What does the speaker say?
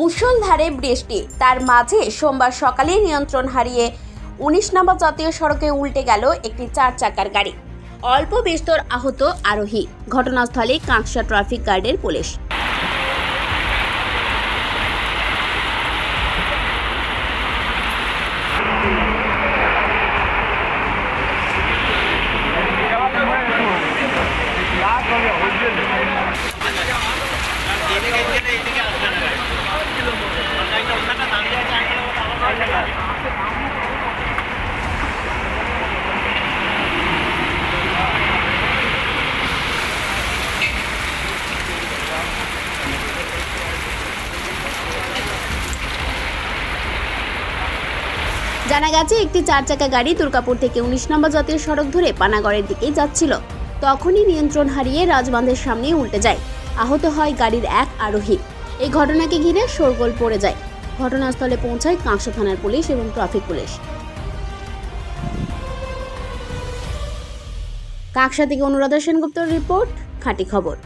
মুষলধারে বৃষ্টি, তার মাঝে সোমবার সকালে নিয়ন্ত্রণ হারিয়ে ১৯ নম্বর জাতীয় সড়কে উল্টে গেল একটি ৪ চাকার গাড়ি। অল্প বিস্তর আহত আরোহী। ঘটনাস্থলে কাঁকসা ট্রাফিক গার্ডের পুলিশ। জানা গেছে, একটি ৪ চাকা গাড়ি দুর্গাপুর থেকে ১৯ নম্বর জাতীয় সড়ক ধরে পানাগড়ের দিকে যাচ্ছিল। তখনই নিয়ন্ত্রণ হারিয়ে রাজবাঁধের সামনে উল্টে যায়। আহত হয় গাড়ির এক আরোহী। এই ঘটনাকে ঘিরে শোরগোল পড়ে যায়। ঘটনাস্থলে পৌঁছায় কাঁকসা থানার পুলিশ এবং ট্রাফিক পুলিশ। কাঁকসা থেকে অনুরাধা সেনগুপ্তর রিপোর্ট, খাঁটি খবর।